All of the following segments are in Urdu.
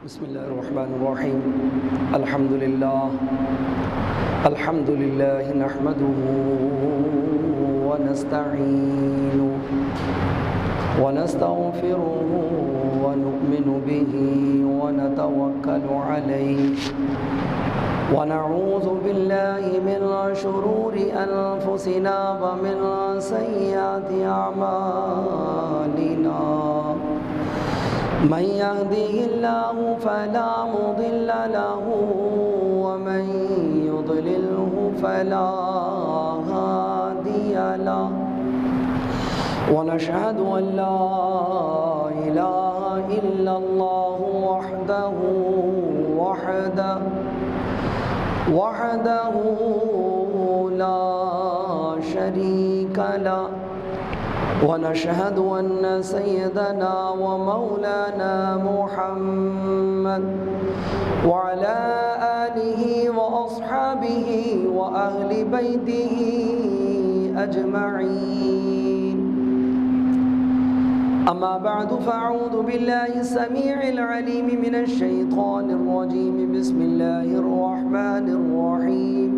بسم الله الرحمن الرحيم. الحمد لله نحمده ونستعينه ونستغفره ونؤمن به ونتوكل عليه ونعوذ بالله من شرور أنفسنا ومن سيئات أعمالنا. من يهده الله فلا مضل له ومن يضلله فلا هادي له. ونشهد أن لا إله إلا الله وحده لا شريك له. ونشهد أن سيدنا ومولانا محمد وعلى آله وأصحابه وأهل بيته أجمعين. أما بعد فأعوذ بالله السميع العليم من الشيطان الرجيم. بسم الله الرحمن الرحيم.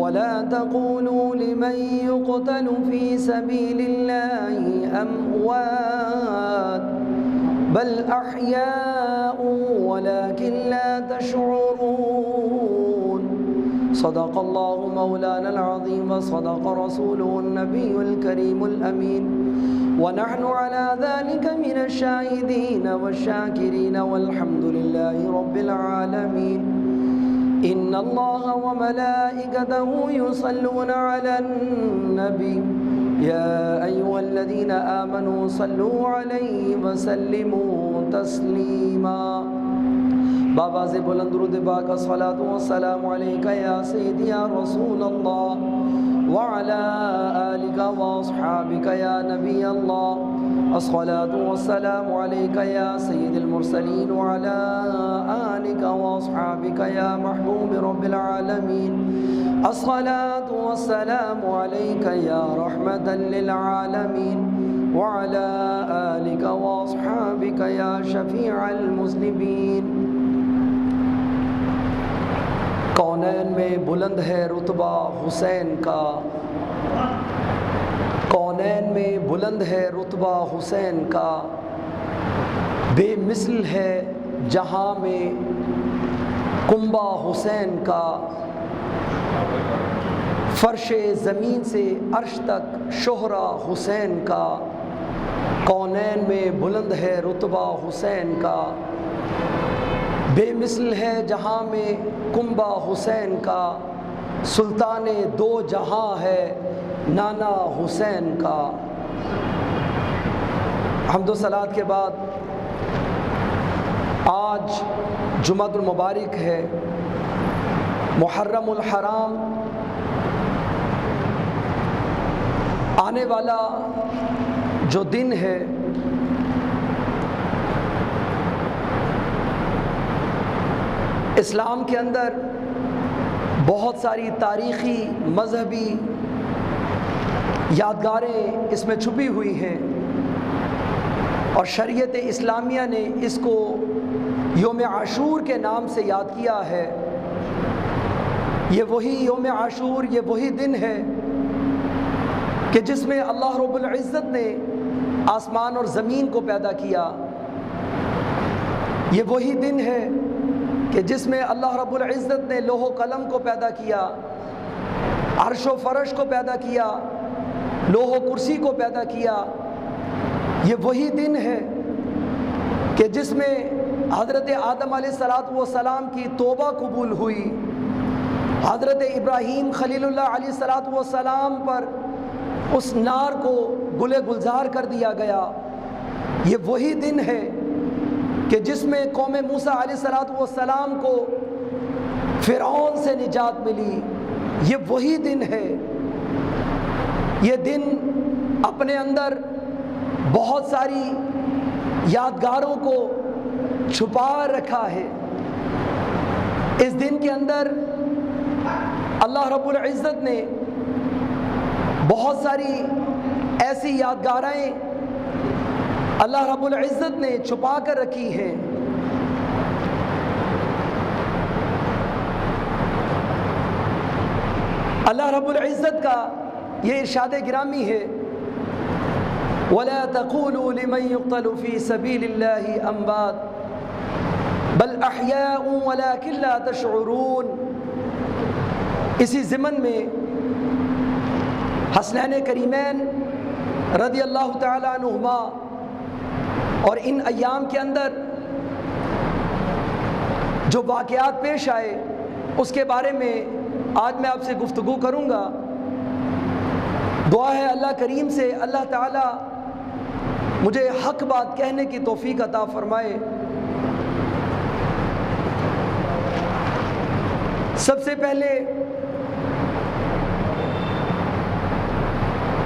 ولا تقولوا لمن يقتل في سبيل الله أموات بل أحياء ولكن لا تشعرون. صدق الله مولانا العظيم وصدق رسوله النبي الكريم الأمين. ونحن على ذلك من الشاهدين والشاكرين والحمد لله رب العالمين. إن الله وملائكته يصلون على النبي يا أيها الذين آمنوا صلوا عليه وسلموا تسليما. بابا سے بلند درود پاک الصلاۃ والسلام علیک یا سیدی یا رسول اللہ وعلى آلك واصحابك يا نبي الله. الصلاة والسلام عليك يا سيد المرسلين وعلى آلك واصحابك يا محبوب رب العالمين. الصلاة والسلام عليك يا رحمة للعالمين وعلى آلك واصحابك يا شفيع المذنبين. کونین میں بلند ہے رتبہ حسین کا، کونین میں بلند ہے رتبہ حسین کا، بے مثل ہے جہاں میں کنبہ حسین کا. فرش زمین سے عرش تک شہرہ حسین کا، کونین میں بلند ہے رتبہ حسین کا، بے مثل ہے جہاں میں کنبہ حسین کا، سلطان دو جہاں ہے نانا حسین کا. حمد و صلات کے بعد آج جمعۃ المبارک ہے، محرم الحرام. آنے والا جو دن ہے اسلام کے اندر بہت ساری تاریخی مذہبی یادگاریں اس میں چھپی ہوئی ہیں، اور شریعت اسلامیہ نے اس کو یوم عاشور کے نام سے یاد کیا ہے. یہ وہی یوم عاشور، یہ وہی دن ہے کہ جس میں اللہ رب العزت نے آسمان اور زمین کو پیدا کیا. یہ وہی دن ہے کہ جس میں اللہ رب العزت نے لوح و قلم کو پیدا کیا، عرش و فرش کو پیدا کیا، لوح و کرسی کو پیدا کیا. یہ وہی دن ہے کہ جس میں حضرت آدم علیہ السلام کی توبہ قبول ہوئی، حضرت ابراہیم خلیل اللہ علیہ السلام پر اس نار کو گلے گلزار کر دیا گیا. یہ وہی دن ہے کہ جس میں قوم موسیٰ علیہ السلام کو فرعون سے نجات ملی. یہ وہی دن ہے. یہ دن اپنے اندر بہت ساری یادگاروں کو چھپا رکھا ہے. اس دن کے اندر اللہ رب العزت نے بہت ساری ایسی یادگاریں اللہ رب العزت نے چھپا کر رکھی ہیں. اللہ رب العزت کا یہ ارشاد گرامی ہے وَلَا تَقُولُوا لِمَنْ يُقْتَلُ فِي سَبِيلِ اللَّهِ أَمْوَاتٌ بَلْ أَحْيَاءٌ وَلَكِنْ لَا تَشْعُرُونَ۔ اسی ضمن میں حسنین کریمین رضی اللہ تعالی عنہما اور ان ایام کے اندر جو واقعات پیش آئے اس کے بارے میں آج میں آپ سے گفتگو کروں گا۔ دعا ہے اللہ کریم سے اللہ تعالی مجھے حق بات کہنے کی توفیق عطا فرمائے۔ سب سے پہلے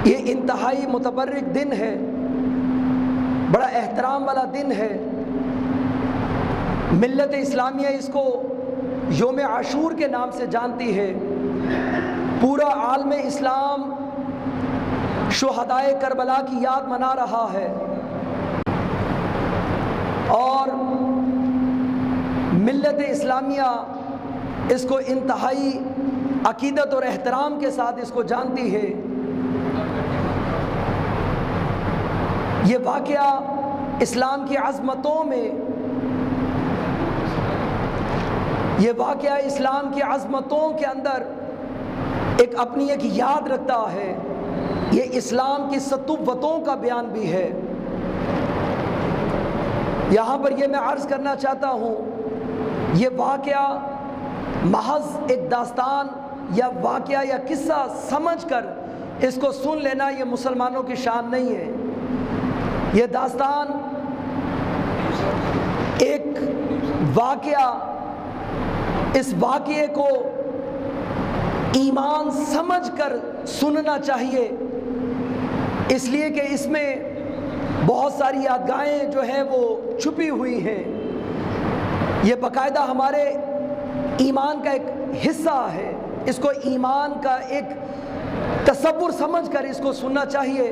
یہ انتہائی متبرک دن ہے، بڑا احترام والا دن ہے۔ ملت اسلامیہ اس کو یوم عاشور کے نام سے جانتی ہے۔ پورا عالم اسلام شہدائے کربلا کی یاد منا رہا ہے، اور ملت اسلامیہ اس کو انتہائی عقیدت اور احترام کے ساتھ اس کو جانتی ہے۔ یہ واقعہ اسلام کی عظمتوں میں، یہ واقعہ اسلام کی عظمتوں کے اندر اپنی ایک یاد رکھتا ہے۔ یہ اسلام کی سطوتوں کا بیان بھی ہے۔ یہاں پر یہ میں عرض کرنا چاہتا ہوں، یہ واقعہ محض ایک داستان یا واقعہ یا قصہ سمجھ کر اس کو سن لینا یہ مسلمانوں کی شان نہیں ہے۔ یہ داستان ایک واقعہ، اس واقعے کو ایمان سمجھ کر سننا چاہیے، اس لیے کہ اس میں بہت ساری یادگاریں جو ہیں وہ چھپی ہوئی ہیں۔ یہ باقاعدہ ہمارے ایمان کا ایک حصہ ہے، اس کو ایمان کا ایک تصور سمجھ کر اس کو سننا چاہیے۔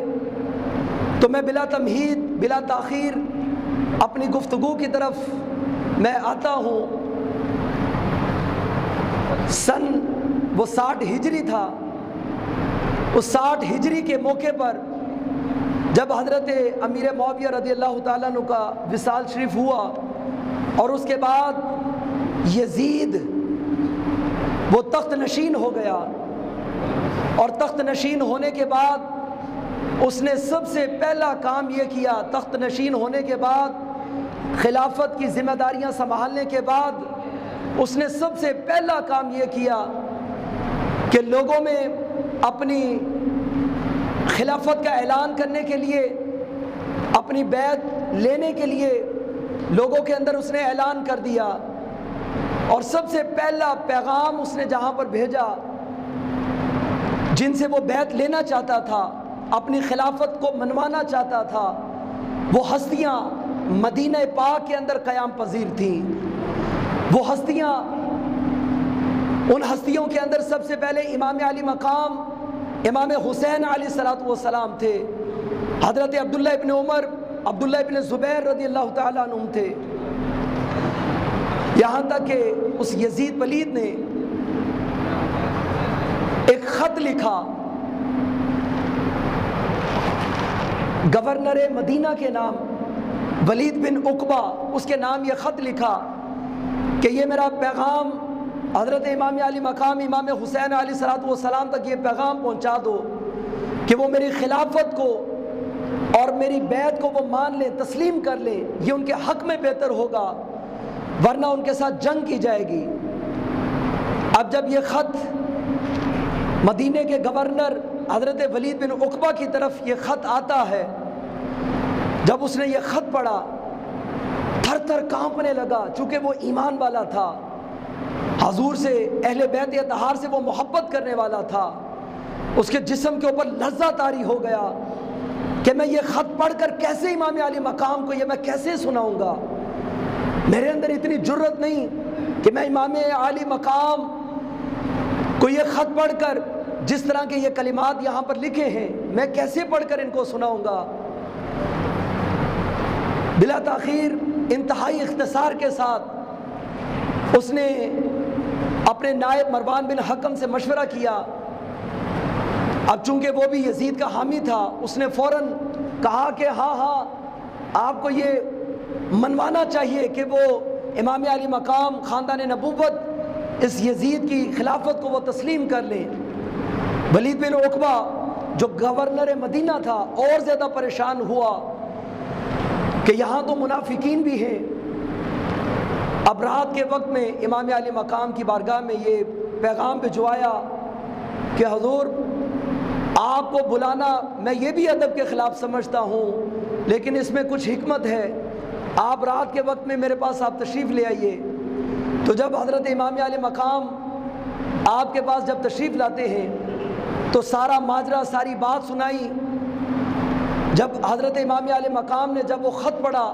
تو میں بلا تمہید بلا تاخیر اپنی گفتگو کی طرف میں آتا ہوں۔ سن وہ 60 ہجری تھا۔ اس 60 ہجری کے موقع پر جب حضرت امیر معاویہ رضی اللہ تعالیٰ عنہ کا وصال شریف ہوا، اور اس کے بعد یزید وہ تخت نشین ہو گیا، اور تخت نشین ہونے کے بعد اس نے سب سے پہلا کام یہ کیا، تخت نشین ہونے کے بعد خلافت کی ذمہ داریاں سنبھالنے کے بعد اس نے سب سے پہلا کام یہ کیا کہ لوگوں میں اپنی خلافت کا اعلان کرنے کے لیے، اپنی بیعت لینے کے لیے لوگوں کے اندر اس نے اعلان کر دیا، اور سب سے پہلا پیغام اس نے جہاں پر بھیجا جن سے وہ بیعت لینا چاہتا تھا، اپنی خلافت کو منوانا چاہتا تھا، وہ ہستیاں مدینہ پاک کے اندر قیام پذیر تھیں۔ وہ ہستیاں، ان ہستیوں کے اندر سب سے پہلے امام علی مقام امام حسین علیہ السلام تھے، حضرت عبداللہ ابن عمر، عبداللہ ابن زبیر رضی اللہ تعالیٰ عنہم تھے، یہاں تک کہ اس یزید پلید نے ایک خط لکھا گورنر مدینہ کے نام ولید بن عقبہ، اس کے نام یہ خط لکھا کہ یہ میرا پیغام حضرت امام علی مقام امام حسین علیہ السلام تک یہ پیغام پہنچا دو کہ وہ میری خلافت کو اور میری بیعت کو وہ مان لیں، تسلیم کر لیں، یہ ان کے حق میں بہتر ہوگا، ورنہ ان کے ساتھ جنگ کی جائے گی۔ اب جب یہ خط مدینے کے گورنر حضرت ولید بن عقبہ کی طرف یہ خط آتا ہے، جب اس نے یہ خط پڑھا تھر تھر کانپنے لگا، چونکہ وہ ایمان والا تھا، حضور سے، اہل بیت اطہار سے وہ محبت کرنے والا تھا، اس کے جسم کے اوپر لرزہ طاری ہو گیا کہ میں یہ خط پڑھ کر کیسے امام علی مقام کو یہ میں کیسے سناؤں گا، میرے اندر اتنی جرت نہیں کہ میں امام علی مقام کو یہ خط پڑھ کر جس طرح کے یہ کلمات یہاں پر لکھے ہیں میں کیسے پڑھ کر ان کو سناؤں گا۔ بلا تاخیر انتہائی اختصار کے ساتھ اس نے اپنے نائب مروان بن حکم سے مشورہ کیا اب چونکہ وہ بھی یزید کا حامی تھا، اس نے فوراً کہا کہ ہاں آپ کو یہ منوانا چاہیے کہ وہ امام علی مقام خاندان نبوت اس یزید کی خلافت کو وہ تسلیم کر لیں۔ ولید بن عقبہ جو گورنر مدینہ تھا اور زیادہ پریشان ہوا کہ یہاں تو منافقین بھی ہیں۔ اب رات کے وقت میں امام علی مقام کی بارگاہ میں یہ پیغام بھجوایا کہ حضور آپ کو بلانا میں یہ بھی ادب کے خلاف سمجھتا ہوں، لیکن اس میں کچھ حکمت ہے، آپ رات کے وقت میں میرے پاس آپ تشریف لے آئیے۔ تو جب حضرت امام علی مقام آپ کے پاس جب تشریف لاتے ہیں تو سارا ماجرا، ساری بات سنائی۔ جب حضرت امام علی مقام نے جب وہ خط پڑھا،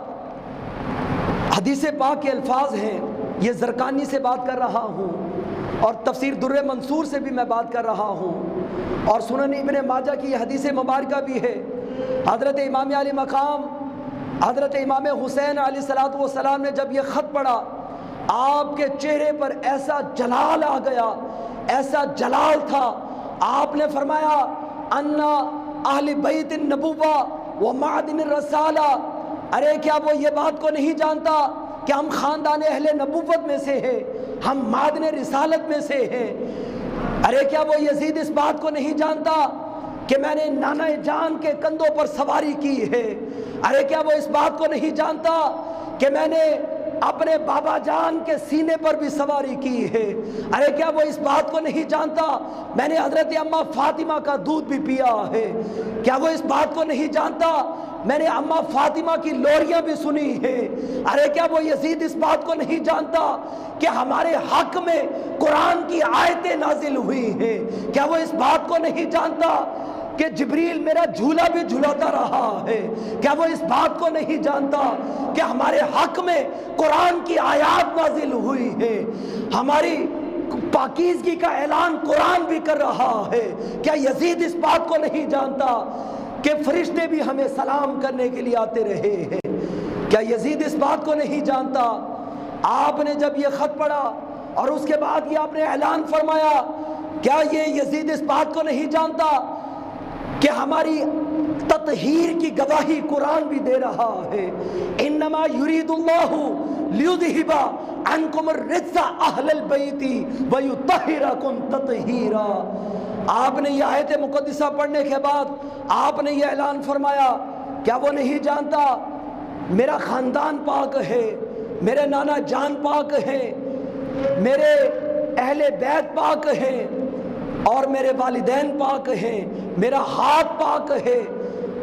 حدیث پاک کے الفاظ ہیں، یہ زرقانی سے بات کر رہا ہوں اور تفسیر در منصور سے بھی میں بات کر رہا ہوں، اور سنن ابن ماجہ کی یہ حدیث مبارکہ بھی ہے۔ حضرت امام علی مقام حضرت امام حسین علیہ السلام نے جب یہ خط پڑھا، آپ کے چہرے پر ایسا جلال آ گیا، ایسا جلال تھا۔ آپ نے فرمایا انا اہل بیت النبوہ و معدن الرسالہ، ارے کیا وہ یہ بات کو نہیں جانتا کہ ہم خاندان اہل نبوت میں سے ہیں، ہم معدن رسالت میں سے ہیں؟ ارے کیا وہ یزید اس بات کو نہیں جانتا کہ میں نے نانا جان کے کندھوں پر سواری کی ہے؟ ارے کیا وہ اس بات کو نہیں جانتا کہ میں نے اپنے بابا جان کے سینے پر بھی سواری کی ہے؟ ارے کیا وہ اس بات کو نہیں جانتا میں نے حضرت اماں فاطمہ کا دودھ بھی پیا ہے؟ کیا وہ اس بات کو نہیں جانتا میں نے اماں فاطمہ کی لوریاں بھی سنی ہیں؟ ارے کیا وہ یزید اس بات کو نہیں جانتا کہ ہمارے حق میں قرآن کی آیتیں نازل ہوئی ہیں؟ کیا وہ اس بات کو نہیں جانتا کہ جبریل میرا جھولا بھی جھلاتا رہا ہے؟ کیا وہ اس بات کو نہیں جانتا کہ ہمارے حق میں قرآن کی آیات نازل ہوئی ہے؟ ہماری پاکیزگی کا اعلان قرآن بھی کر رہا ہے۔ کیا یزید اس بات کو نہیں جانتا کہ فرشتے بھی ہمیں سلام کرنے کے لیے آتے رہے ہیں؟ کیا یزید اس بات کو نہیں جانتا؟ آپ نے جب یہ خط پڑھا اور اس کے بعد یہ آپ نے اعلان فرمایا، کیا یہ یزید اس بات کو نہیں جانتا کہ ہماری تطہیر کی گواہی قرآن بھی دے رہا ہے؟ انما یرید اللہ لیذہب عنکم الرجس اہل البیت ویطہرکم تطہیرا۔ آپ نے یہ آیت مقدسہ پڑھنے کے بعد آپ نے یہ اعلان فرمایا، کیا وہ نہیں جانتا میرا خاندان پاک ہے، میرے نانا جان پاک ہیں، میرے اہل بیت پاک ہیں، اور میرے والدین پاک ہیں، میرا ہاتھ پاک ہے،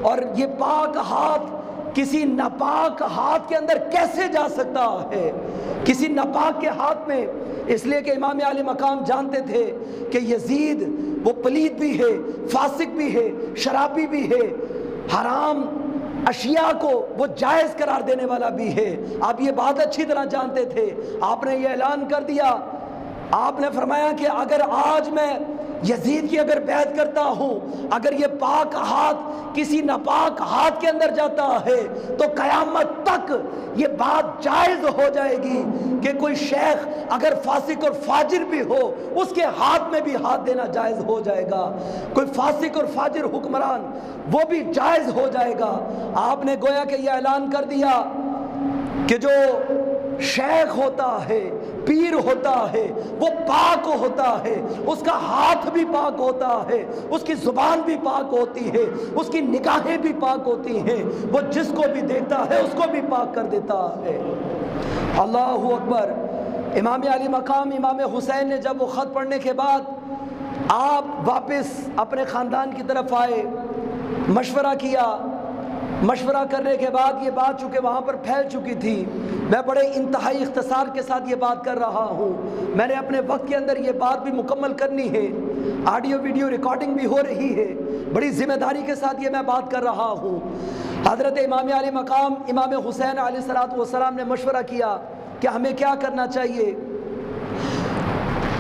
اور یہ پاک ہاتھ کسی ناپاک ہاتھ کے اندر کیسے جا سکتا ہے؟ کسی ناپاک کے ہاتھ میں؟ اس لیے کہ امام علی مقام جانتے تھے کہ یزید وہ پلید بھی ہے، فاسق بھی ہے، شرابی بھی ہے، حرام اشیاء کو وہ جائز قرار دینے والا بھی ہے۔ آپ یہ بات اچھی طرح جانتے تھے۔ آپ نے یہ اعلان کر دیا، آپ نے فرمایا کہ اگر آج میں یزید کی اگر بیعت کرتا ہوں، اگر یہ پاک ہاتھ کسی ناپاک ہاتھ کے اندر جاتا ہے تو قیامت تک یہ بات جائز ہو جائے گی کہ کوئی شیخ اگر فاسق اور فاجر بھی ہو اس کے ہاتھ میں بھی ہاتھ دینا جائز ہو جائے گا، کوئی فاسق اور فاجر حکمران وہ بھی جائز ہو جائے گا۔ آپ نے گویا کہ یہ اعلان کر دیا کہ جو شیخ ہوتا ہے، پیر ہوتا ہے، وہ پاک ہوتا ہے، اس کا ہاتھ بھی پاک ہوتا ہے، اس کی زبان بھی پاک ہوتی ہے، اس کی نگاہیں بھی پاک ہوتی ہیں، وہ جس کو بھی دیکھتا ہے اس کو بھی پاک کر دیتا ہے۔ اللہ اکبر۔ امام علی مقام امام حسین نے جب وہ خط پڑھنے کے بعد آپ واپس اپنے خاندان کی طرف آئے، مشورہ کیا۔ مشورہ کرنے کے بعد یہ بات چونکہ وہاں پر پھیل چکی تھی، میں بڑے انتہائی اختصار کے ساتھ یہ بات کر رہا ہوں، میں نے اپنے وقت کے اندر یہ بات بھی مکمل کرنی ہے، آڈیو ویڈیو ریکارڈنگ بھی ہو رہی ہے، بڑی ذمہ داری کے ساتھ یہ میں بات کر رہا ہوں۔ حضرت امام علی مقام امام حسین علیہ السلام نے مشورہ کیا کہ ہمیں کیا کرنا چاہیے۔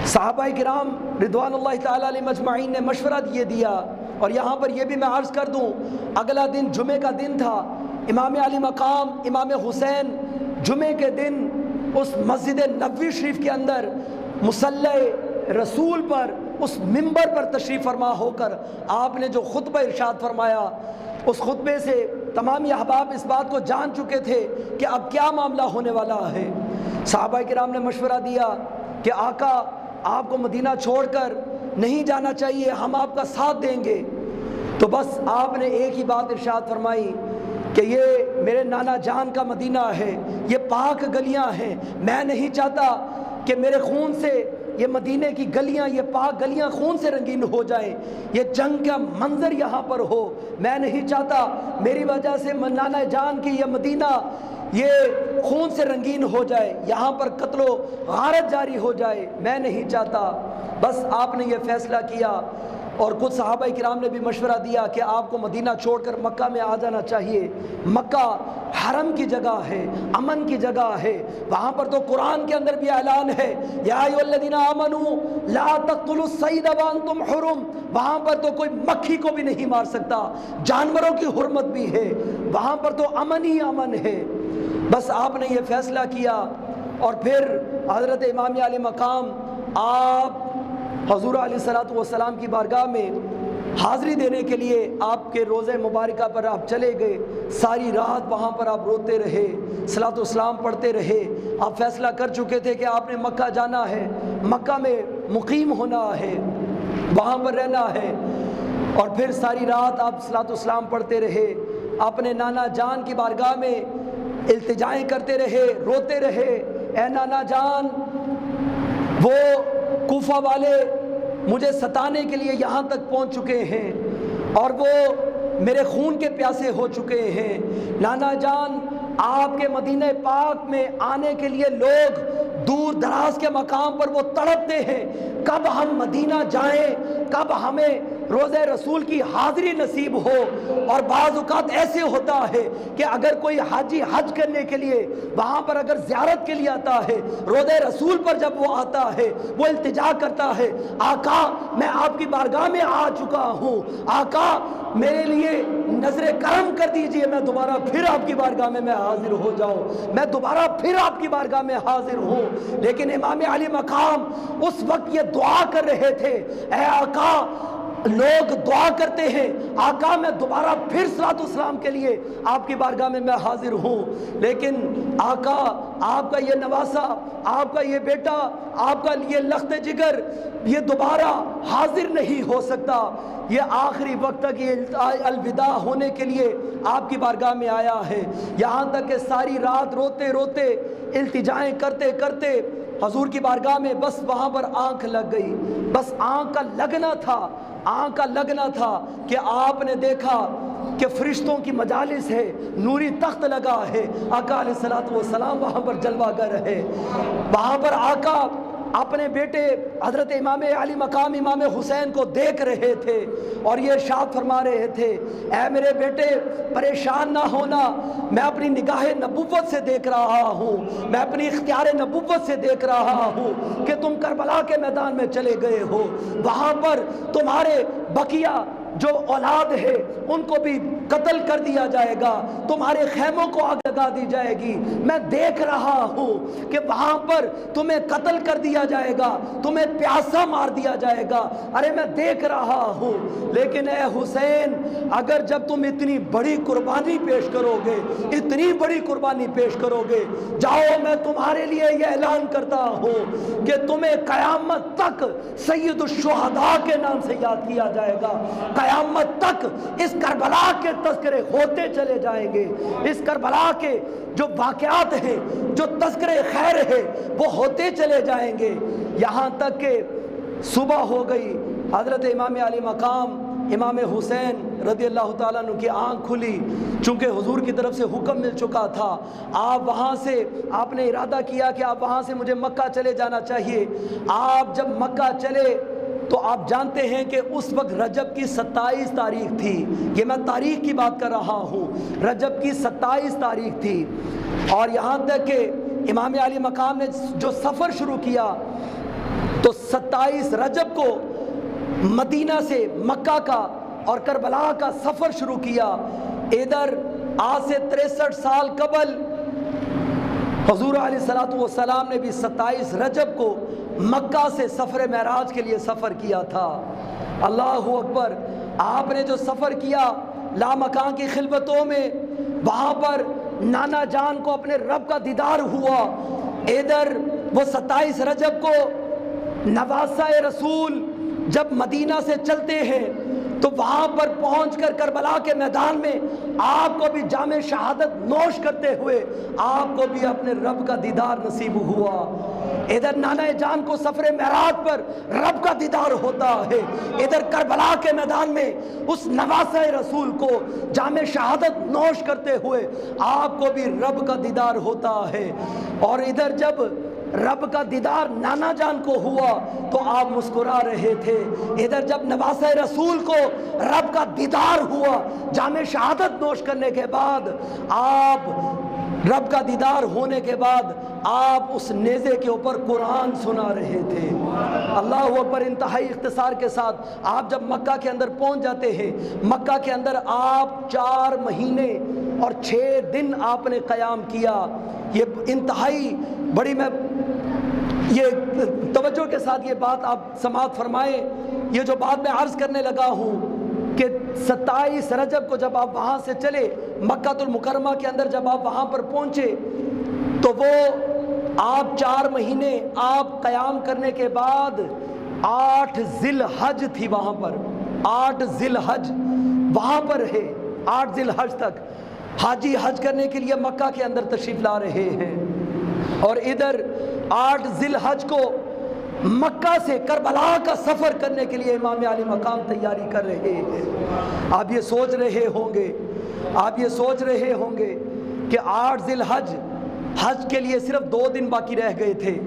صحابہ کرام رضوان اللہ تعالی علیہ مجمعین نے مشورہ یہ دیا، اور یہاں پر یہ بھی میں عرض کر دوں، اگلا دن جمعے کا دن تھا۔ امام علی مقام امام حسین جمعے کے دن اس مسجد نبوی شریف کے اندر مصلی رسول پر اس منبر پر تشریف فرما ہو کر آپ نے جو خطبہ ارشاد فرمایا، اس خطبے سے تمام احباب اس بات کو جان چکے تھے کہ اب کیا معاملہ ہونے والا ہے۔ صحابہ کرام نے مشورہ دیا کہ آقا آپ کو مدینہ چھوڑ کر نہیں جانا چاہیے، ہم آپ کا ساتھ دیں گے۔ تو بس آپ نے ایک ہی بات ارشاد فرمائی کہ یہ میرے نانا جان کا مدینہ ہے، یہ پاک گلیاں ہیں، میں نہیں چاہتا کہ میرے خون سے یہ مدینے کی گلیاں، یہ پاک گلیاں خون سے رنگین ہو جائیں، یہ جنگ کا منظر یہاں پر ہو، میں نہیں چاہتا میری وجہ سے نانا جان کی یہ مدینہ یہ خون سے رنگین ہو جائے، یہاں پر قتل و غارت جاری ہو جائے، میں نہیں چاہتا۔ بس آپ نے یہ فیصلہ کیا، اور کچھ صحابہ کرام نے بھی مشورہ دیا کہ آپ کو مدینہ چھوڑ کر مکہ میں آ جانا چاہیے۔ مکہ حرم کی جگہ ہے، امن کی جگہ ہے، وہاں پر تو قرآن کے اندر بھی اعلان ہے یا ایھا الذین آمنوا لا تقتلوا الصید وانتم حرم، وہاں پر تو کوئی مکھی کو بھی نہیں مار سکتا، جانوروں کی حرمت بھی ہے، وہاں پر تو امن ہی امن ہے۔ بس آپ نے یہ فیصلہ کیا، اور پھر حضرت امام علی مقام آپ حضور علیہ الصلوۃ والسلام کی بارگاہ میں حاضری دینے کے لیے آپ کے روضہ مبارکہ پر آپ چلے گئے، ساری رات وہاں پر آپ روتے رہے، صلاۃ والسلام پڑھتے رہے۔ آپ فیصلہ کر چکے تھے کہ آپ نے مکہ جانا ہے، مکہ میں مقیم ہونا ہے، وہاں پر رہنا ہے، اور پھر ساری رات آپ صلاۃ والسلام پڑھتے رہے، اپنے نانا جان کی بارگاہ میں التجائیں کرتے رہے، روتے رہے، اے نانا جان، وہ کوفہ والے مجھے ستانے کے لیے یہاں تک پہنچ چکے ہیں، اور وہ میرے خون کے پیاسے ہو چکے ہیں۔ نانا جان، آپ کے مدینہ پاک میں آنے کے لیے لوگ دور دراز کے مقام پر وہ تڑپتے ہیں، کب ہم مدینہ جائیں، کب ہمیں روزہ رسول کی حاضری نصیب ہو۔ اور بعض اوقات ایسے ہوتا ہے کہ اگر کوئی حاجی حج کرنے کے لیے وہاں پر اگر زیارت کے لیے آتا ہے، روزہ رسول پر جب وہ آتا ہے، وہ التجا کرتا ہے، آقا میں آپ کی بارگاہ میں آ چکا ہوں، آقا میرے لیے نظر کرم کر دیجئے، میں دوبارہ پھر آپ کی بارگاہ میں حاضر ہو جاؤں، میں دوبارہ پھر آپ کی بارگاہ میں حاضر ہوں۔ لیکن امام علی مقام اس وقت یہ دعا کر رہے تھے، اے آقا، لوگ دعا کرتے ہیں آقا میں دوبارہ پھر صلاۃ والسلام کے لیے آپ کی بارگاہ میں حاضر ہوں، لیکن آقا آپ کا یہ نواسا، آپ کا یہ بیٹا، آپ کا یہ لخت جگر یہ دوبارہ حاضر نہیں ہو سکتا، یہ آخری وقت تک یہ الوداع ہونے کے لیے آپ کی بارگاہ میں آیا ہے۔ یہاں تک کہ ساری رات روتے روتے التجائیں کرتے کرتے حضور کی بارگاہ میں بس وہاں پر آنکھ لگ گئی، بس آنکھ کا لگنا تھا، آنکھ کا لگنا تھا کہ آپ نے دیکھا کہ فرشتوں کی مجالس ہے، نوری تخت لگا ہے، آقا علیہ الصلوۃ والسلام وہاں پر جلوہ گر ہے، وہاں پر آقا اپنے بیٹے حضرت امام علی مقام امام حسین کو دیکھ رہے تھے، اور یہ ارشاد فرما رہے تھے، اے میرے بیٹے پریشان نہ ہونا، میں اپنی نگاہ نبوت سے دیکھ رہا ہوں، میں اپنی اختیار نبوت سے دیکھ رہا ہوں کہ تم کربلا کے میدان میں چلے گئے ہو، وہاں پر تمہارے بقیہ جو اولاد ہے ان کو بھی قتل کر دیا جائے گا، تمہارے خیموں کو آگ لگا دی جائے گی، میں دیکھ رہا ہوں کہ وہاں پر تمہیں قتل کر دیا جائے گا، تمہیں پیاسا مار دیا جائے گا، ارے میں دیکھ رہا ہوں، لیکن اے حسین اگر جب تم اتنی بڑی قربانی پیش کرو گے، اتنی بڑی قربانی پیش کرو گے، جاؤ میں تمہارے لیے یہ اعلان کرتا ہوں کہ تمہیں قیامت تک سید الشہداء کے نام سے یاد کیا جائے گا، قیامت تک اس کربلا کے تذکرے ہوتے چلے جائیں گے، اس کربلا کے جو واقعات ہیں، جو تذکرے خیر ہے وہ ہوتے چلے جائیں گے، یہاں تک کہ صبح ہو گئی، حضرت امام علی مقام امام حسین رضی اللہ تعالیٰ عنہ کی آنکھ کھلی، چونکہ حضور کی طرف سے حکم مل چکا تھا، آپ وہاں سے آپ نے ارادہ کیا کہ آپ وہاں سے مجھے مکہ چلے جانا چاہیے۔ آپ جب مکہ چلے تو آپ جانتے ہیں کہ اس وقت رجب کی 27 تاریخ تھی، یہ میں تاریخ کی بات کر رہا ہوں، رجب کی 27 تاریخ تھی، اور یہاں تک کہ امام علی مقام نے جو سفر شروع کیا تو 27 رجب کو مدینہ سے مکہ کا اور کربلا کا سفر شروع کیا۔ ادھر آج سے 63 سال قبل حضور علیہ الصلوۃ والسلام نے بھی 27 رجب کو مکہ سے سفر معراج کے لیے سفر کیا تھا۔ اللہ اکبر، آپ نے جو سفر کیا لامکان کی خلوتوں میں، وہاں پر نانا جان کو اپنے رب کا دیدار ہوا۔ ادھر وہ 27 رجب کو نواسہ رسول جب مدینہ سے چلتے ہیں تو وہاں پر پہنچ کر کربلا کے میدان میں آپ کو بھی جام شہادت نوش کرتے ہوئے آپ کو بھی اپنے رب کا دیدار نصیب ہوا۔ ادھر نانا جان کو سفر معراج پر رب کا دیدار ہوتا ہے، ادھر کربلا کے میدان میں اس نواسہ رسول کو جام شہادت نوش کرتے ہوئے آپ کو بھی رب کا دیدار ہوتا ہے۔ اور ادھر جب رب کا دیدار نانا جان کو ہوا تو آپ مسکرا رہے تھے، ادھر جب نواسہ رسول کو رب کا دیدار ہوا جام شہادت نوش کرنے کے بعد، آپ رب کا دیدار ہونے کے بعد آپ اس نیزے کے اوپر قرآن سنا رہے تھے۔ اللہ اکبر، انتہائی اختصار کے ساتھ آپ جب مکہ کے اندر پہنچ جاتے ہیں، مکہ کے اندر آپ 4 مہینے اور 6 دن آپ نے قیام کیا۔ یہ انتہائی بڑی، میں یہ توجہ کے ساتھ یہ بات آپ سماعت فرمائیں، یہ جو بات میں عرض کرنے لگا ہوں کہ 27 رجب کو جب آپ وہاں سے چلے مکہ المکرمہ کے اندر، جب آپ وہاں پر پہنچے تو وہ آپ 4 مہینے آپ قیام کرنے کے بعد 8 ذی الحج تھی وہاں پر، 8 ذی الحج وہاں پر ہے، 8 ذی الحج تک حاجی حج کرنے کے لیے مکہ کے اندر تشریف لا رہے ہیں۔ اور ادھر 8 ذی الحج کو مکہ سے کربلا کا سفر کرنے کے لیے امام علی مقام تیاری کر رہے ہیں۔ آپ یہ سوچ رہے ہوں گے کہ 8 ذی الحج حج کے لیے صرف 2 دن باقی رہ گئے تھے،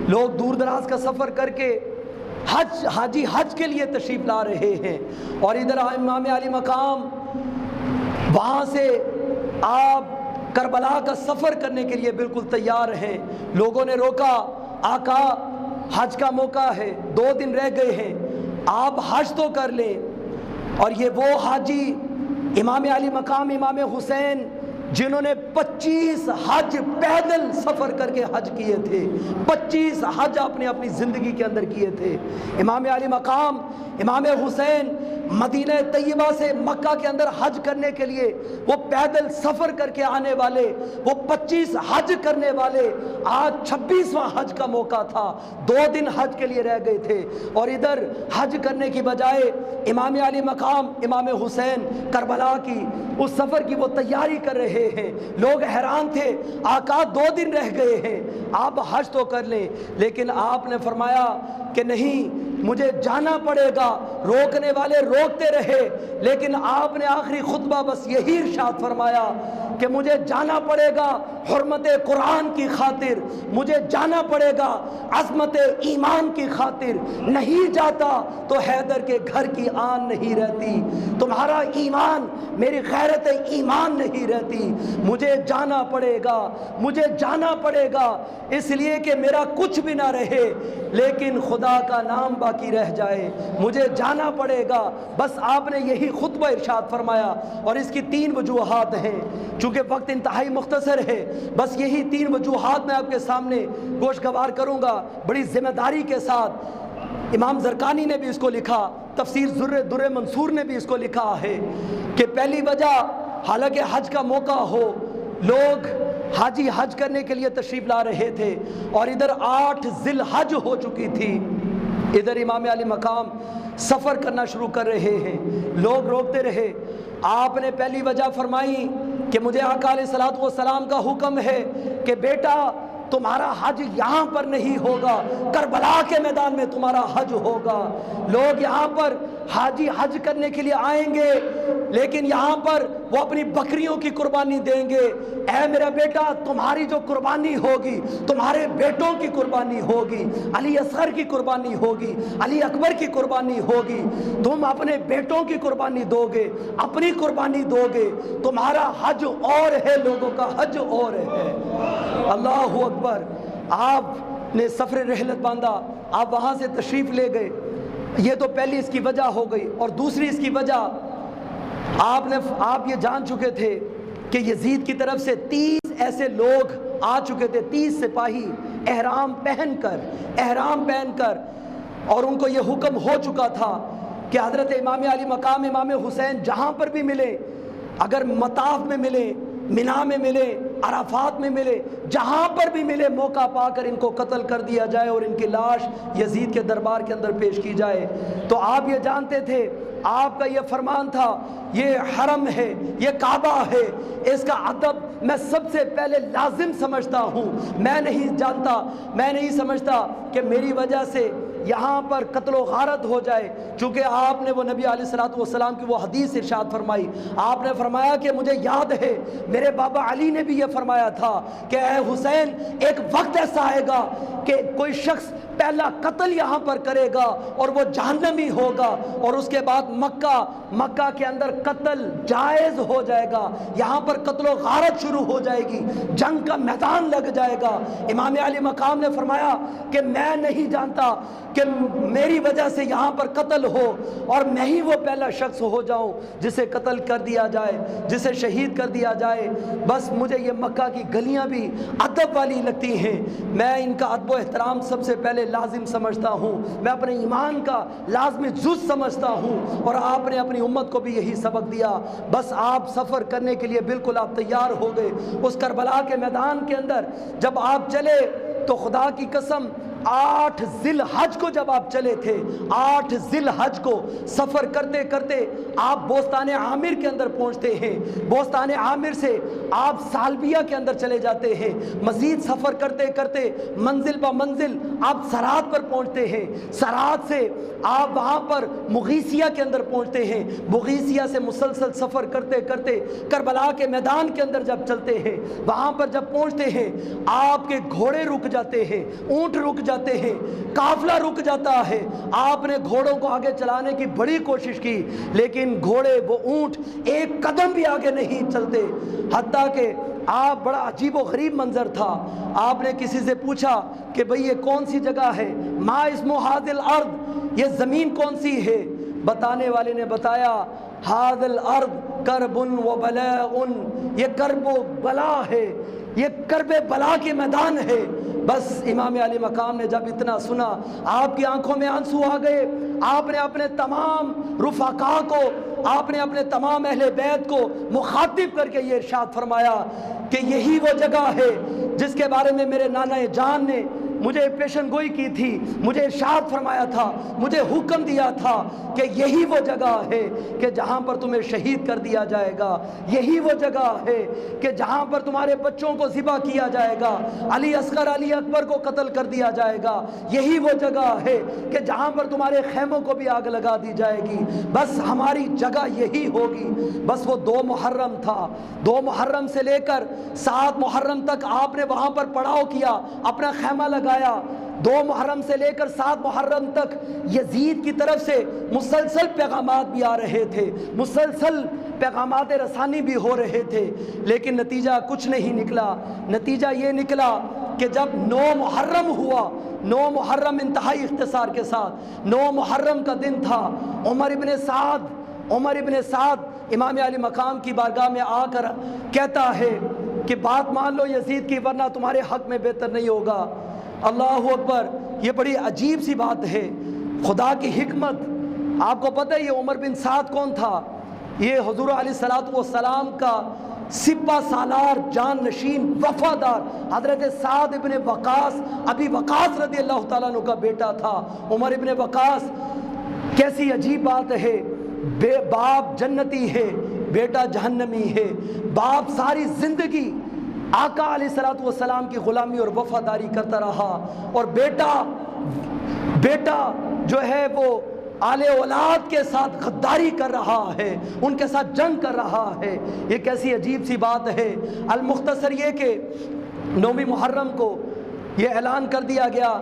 لوگ دور دراز کا سفر کر کے حاجی حج کے لیے تشریف لا رہے ہیں، اور ادھر امام علی مقام وہاں سے آپ کربلا کا سفر کرنے کے لیے بالکل تیار ہیں۔ لوگوں نے روکا، آقا حج کا موقع ہے، 2 دن رہ گئے ہیں، آپ حج تو کر لیں۔ اور یہ وہ حاجی امام علی مقام امام حسین جنہوں نے 25 حج پیدل سفر کر کے حج کیے تھے، 25 حج آپ نے اپنی زندگی کے اندر کیے تھے۔ امام علی مقام امام حسین مدینہ طیبہ سے مکہ کے اندر حج کرنے کے لیے وہ پیدل سفر کر کے آنے والے، وہ 25 حج کرنے والے، آج 26واں حج کا موقع تھا، 2 دن حج کے لیے رہ گئے تھے، اور ادھر حج کرنے کی بجائے امام علی مقام امام حسین کربلا کی اس سفر کی وہ تیاری کر رہے ہیں۔ لوگ حیران تھے، آقا 2 دن رہ گئے ہیں، آپ حج تو کر لیں، لیکن آپ نے فرمایا کہ نہیں، مجھے جانا پڑے گا۔ روکنے والے روکتے رہے، لیکن آپ نے آخری خطبہ بس یہی ارشاد فرمایا کہ مجھے جانا پڑے گا حرمت قرآن کی خاطر، مجھے جانا پڑے گا عظمت ایمان کی خاطر، نہیں جاتا تو حیدر کے گھر کی آن نہیں رہتی، تمہارا ایمان میری غیرت ایمان نہیں رہتی، مجھے جانا پڑے گا، مجھے جانا پڑے گا، اس لیے کہ میرا کچھ بھی نہ رہے لیکن خدا کا نام باقی رہ جائے، مجھے جانا پڑے گا۔ بس آپ نے یہی خطبہ ارشاد فرمایا، اور اس کی 3 وجوہات ہیں، چونکہ وقت انتہائی مختصر ہے، بس یہی 3 وجوہات میں آپ کے سامنے گوشگوار کروں گا بڑی ذمہ داری کے ساتھ۔ امام زرقانی نے بھی اس کو لکھا، تفسیر در منصور نے بھی اس کو لکھا ہے کہ پہلی وجہ، حالانکہ حج کا موقع ہو، لوگ حاجی حج کرنے کے لیے تشریف لا رہے تھے، اور ادھر 8 ذی الحج ہو چکی تھی، ادھر امام علی مقام سفر کرنا شروع کر رہے ہیں، لوگ روکتے رہے۔ آپ نے پہلی وجہ فرمائی کہ مجھے آقا علیہ الصلوۃ والسلام کا حکم ہے کہ بیٹا تمہارا حج یہاں پر نہیں ہوگا، کربلا کے میدان میں تمہارا حج ہوگا۔ لوگ یہاں پر حاجی حج کرنے کے لیے آئیں گے، لیکن یہاں پر وہ اپنی بکریوں کی قربانی دیں گے۔ اے میرا بیٹا، تمہاری جو قربانی ہوگی، تمہارے بیٹوں کی قربانی ہوگی، علی اصغر کی قربانی ہوگی، علی اکبر کی قربانی ہوگی، تم اپنے بیٹوں کی قربانی دو گے، اپنی قربانی دو گے، تمہارا حج اور ہے، لوگوں کا حج اور ہے۔ اللہ اکبر۔ آپ نے سفر رحلت باندھا، آپ وہاں سے تشریف لے گئے، یہ تو پہلی اس کی وجہ ہو گئی، اور دوسری اس کی وجہ آپ یہ جان چکے تھے کہ یزید کی طرف سے 30 ایسے لوگ آ چکے تھے 30 سپاہی احرام پہن کر، اور ان کو یہ حکم ہو چکا تھا کہ حضرت امام علی مقام امام حسین جہاں پر بھی ملے، اگر مطاف میں ملے، منا میں ملے، عرفات میں ملے، جہاں پر بھی ملے موقع پا کر ان کو قتل کر دیا جائے اور ان کی لاش یزید کے دربار کے اندر پیش کی جائے۔ تو آپ یہ جانتے تھے، آپ کا یہ فرمان تھا، یہ حرم ہے، یہ کعبہ ہے، اس کا ادب میں سب سے پہلے لازم سمجھتا ہوں۔ میں نہیں سمجھتا کہ میری وجہ سے یہاں پر قتل و غارت ہو جائے، چونکہ آپ نے وہ نبی علیہ الصلوۃ والسلام کی وہ حدیث ارشاد فرمائی۔ آپ نے فرمایا کہ مجھے یاد ہے میرے بابا علی نے بھی یہ فرمایا تھا کہ اے حسین، ایک وقت ایسا آئے گا کہ کوئی شخص پہلا قتل یہاں پر کرے گا اور وہ جہنمی ہوگا، اور اس کے بعد مکہ کے اندر قتل جائز ہو جائے گا، یہاں پر قتل و غارت شروع ہو جائے گی، جنگ کا میدان لگ جائے گا۔ امام علی مقام نے فرمایا کہ میں نہیں جانتا کہ میری وجہ سے یہاں پر قتل ہو اور میں ہی وہ پہلا شخص ہو جاؤں جسے قتل کر دیا جائے، جسے شہید کر دیا جائے۔ بس مجھے یہ مکہ کی گلیاں بھی ادب والی لگتی ہیں، میں ان کا ادب و احترام سب سے پہلے لازم سمجھتا ہوں، میں اپنے ایمان کا لازمی جز سمجھتا ہوں، اور آپ نے اپنی امت کو بھی یہی سبق دیا۔ بس آپ سفر کرنے کے لیے بالکل آپ تیار ہو گئے۔ اس کربلا کے میدان کے اندر جب آپ چلے تو خدا کی قسم 8 ذی الحج کو جب آپ چلے تھے، 8 ذی الحج کو سفر کرتے کرتے آپ بوستان عامر کے اندر پہنچتے ہیں، بوستان عامر سے آپ سالبیہ کے اندر چلے جاتے ہیں، مزید سفر کرتے کرتے منزل بہ منزل آپ سرات پر پہنچتے ہیں، سرات سے آپ وہاں پر مغیثیہ کے اندر پہنچتے ہیں، مغیثیہ سے مسلسل سفر کرتے کرتے کربلا کے میدان کے اندر جب چلتے ہیں، وہاں پر جب پہنچتے ہیں آپ کے گھوڑے رک جاتے ہیں، اونٹ رک جاتے ہیں، قافلہ رک جاتا ہے۔ آپ نے گھوڑوں کو آگے چلانے کی بڑی کوشش کی، لیکن گھوڑے وہ اونٹ ایک قدم بھی آگے نہیں چلتے، حتیٰ کہ آپ بڑا عجیب و غریب منظر تھا۔ آپ نے کسی سے پوچھا کہ بھئی یہ کون سی جگہ ہے، ما اسم ھذ الارض، یہ زمین کون سی ہے؟ بتانے والے نے بتایا ھذ الارض کرب و بلاء، یہ کرب و بلا ہے، یہ کرب بلا کے میدان ہے۔ بس امام علی مقام نے جب اتنا سنا آپ کی آنکھوں میں آنسو آ گئے۔ آپ نے اپنے تمام رفقا کو، آپ نے اپنے تمام اہل بیت کو مخاطب کر کے یہ ارشاد فرمایا کہ یہی وہ جگہ ہے جس کے بارے میں میرے نانا جان نے مجھے پیشن گوئی کی تھی، مجھے ارشاد فرمایا تھا، مجھے حکم دیا تھا کہ یہی وہ جگہ ہے کہ جہاں پر تمہیں شہید کر دیا جائے گا، یہی وہ جگہ ہے کہ جہاں پر تمہارے بچوں کو ذبح کیا جائے گا، علی اصغر علی اکبر کو قتل کر دیا جائے گا، یہی وہ جگہ ہے کہ جہاں پر تمہارے خیموں کو بھی آگ لگا دی جائے گی، بس ہماری جگہ یہی ہوگی۔ بس وہ 2 محرم تھا، 2 محرم سے لے کر 7 محرم تک آپ نے وہاں پر پڑاؤ کیا، اپنا خیمہ لگایا۔ 2 محرم سے لے کر 7 محرم تک یزید کی طرف سے مسلسل پیغامات بھی آ رہے تھے، مسلسل پیغامات رسانی بھی ہو رہے تھے، لیکن نتیجہ کچھ نہیں نکلا۔ نتیجہ یہ نکلا کہ جب 9 محرم ہوا، 9 محرم انتہائی اختصار کے ساتھ 9 محرم کا دن تھا، عمر ابن سعد امام علی مقام کی بارگاہ میں آ کر کہتا ہے کہ بات مان لو یزید کی، ورنہ تمہارے حق میں بہتر نہیں ہوگا۔ اللہ اکبر، یہ بڑی عجیب سی بات ہے، خدا کی حکمت۔ آپ کو پتہ ہے یہ عمر بن سعد کون تھا؟ یہ حضور علیہ الصلوۃ والسلام کا سپہ سالار، جان نشین، وفادار حضرت سعد ابن وقاص، ابی وقاص رضی اللہ تعالیٰ عنہ کا بیٹا تھا عمر ابن وقاص۔ کیسی عجیب بات ہے، باپ جنتی ہے، بیٹا جہنمی ہے۔ باپ ساری زندگی آقا علیہ الصلوۃ والسلام کی غلامی اور وفاداری کرتا رہا، اور بیٹا جو ہے وہ آل اولاد کے ساتھ غداری کر رہا ہے، ان کے ساتھ جنگ کر رہا ہے۔ یہ کیسی عجیب سی بات ہے۔ المختصر یہ کہ 9 محرم کو یہ اعلان کر دیا گیا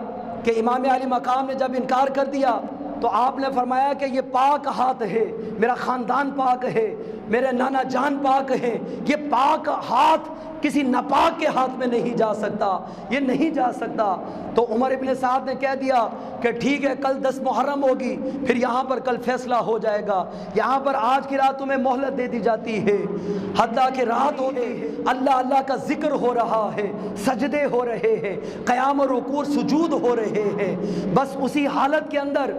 کہ امام علی مقام نے جب انکار کر دیا تو آپ نے فرمایا کہ یہ پاک ہاتھ ہے، میرا خاندان پاک ہے، میرے نانا جان پاک ہے، یہ پاک ہاتھ کسی ناپاک کے ہاتھ میں نہیں جا سکتا، یہ نہیں جا سکتا۔ تو عمر ابن سعد نے کہہ دیا کہ ٹھیک ہے، کل 10 محرم ہوگی، پھر یہاں پر کل فیصلہ ہو جائے گا، یہاں پر آج کی رات تمہیں مہلت دے دی جاتی ہے، حتیٰ کہ رات ہوتی ہے، اللہ اللہ کا ذکر ہو رہا ہے، سجدے ہو رہے ہیں، قیام و رکوع سجود ہو رہے ہیں۔ بس اسی حالت کے اندر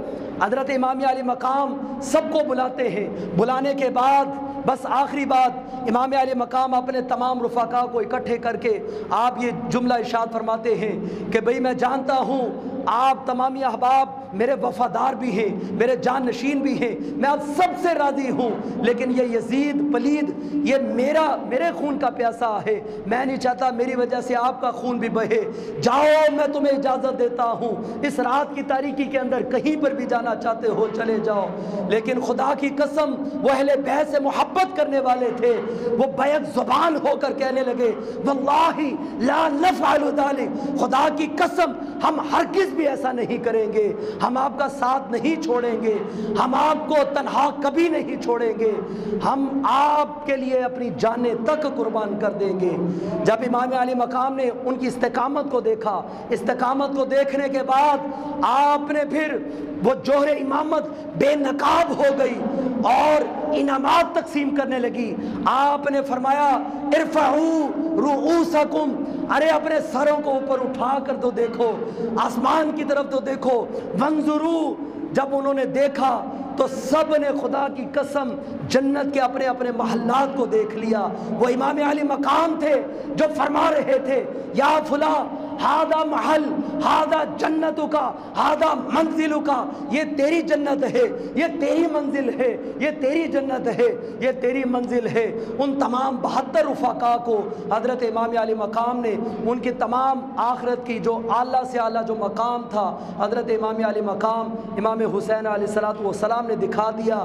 حضرت امام علی مقام سب کو بلاتے ہیں، بلانے کے بعد بس آخری بات امام علی مقام اپنے تمام رفقا کو اکٹھے کر کے آپ یہ جملہ ارشاد فرماتے ہیں کہ بھئی میں جانتا ہوں آپ تمامی احباب میرے وفادار بھی ہیں، میرے جان نشین بھی ہیں، میں آپ سب سے راضی ہوں، لیکن یہ یزید پلید یہ میرے خون کا پیاسا ہے، میں نہیں چاہتا میری وجہ سے آپ کا خون بھی بہے، جاؤ میں تمہیں اجازت دیتا ہوں، اس رات کی تاریکی کے اندر کہیں پر بھی جانا چاہتے ہو چلے جاؤ۔ لیکن خدا کی قسم وہ اہل بیت سے محبت کرنے والے تھے، وہ بیعت زبان ہو کر کہنے لگے واللہ لا نفعل ذلک، خدا کی قسم ہم ہرگز بھی ایسا نہیں کریں گے، ہم آپ کا ساتھ نہیں چھوڑیں گے، ہم آپ کو تنہا کبھی نہیں چھوڑیں گے، ہم آپ کے لیے اپنی جانیں تک قربان کر دیں گے۔ جب امام علی مقام نے ان کی استقامت کو دیکھا، استقامت کو دیکھنے کے بعد آپ نے پھر وہ جوہر امامت بے نقاب ہو گئی اور انعامات تقسیم کرنے لگی۔ آپ نے فرمایا ارفعوا رؤوسکم، ارے اپنے سروں کو اوپر اٹھا کر تو دیکھو، آسمان کی طرف تو دیکھو، وانظروا، جب انہوں نے دیکھا تو سب نے خدا کی قسم جنت کے اپنے اپنے محلات کو دیکھ لیا۔ وہ امام علی مقام تھے جو فرما رہے تھے یا فلاں ہادہ محل، ہادہ جنتوں کا، ہادہ منزلوں کا، یہ تیری جنت ہے، یہ تیری منزل ہے، یہ تیری جنت ہے، یہ تیری منزل ہے۔ ان تمام 72 رفقا کو حضرت امام علی مقام نے ان کی تمام آخرت کی جو اعلیٰ سے اعلیٰ جو مقام تھا حضرت امام علی مقام امام حسین علیہ السلام نے دکھا دیا۔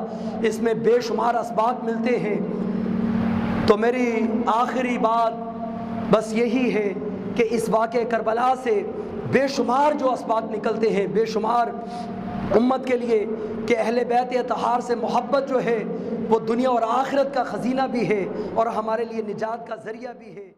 اس میں بے شمار اسباق ملتے ہیں۔ تو میری آخری بات بس یہی ہے کہ اس واقعہ کربلا سے بے شمار جو اسباق نکلتے ہیں، بے شمار امت کے لیے کہ اہل بیت اطہار سے محبت جو ہے وہ دنیا اور آخرت کا خزینہ بھی ہے اور ہمارے لیے نجات کا ذریعہ بھی ہے۔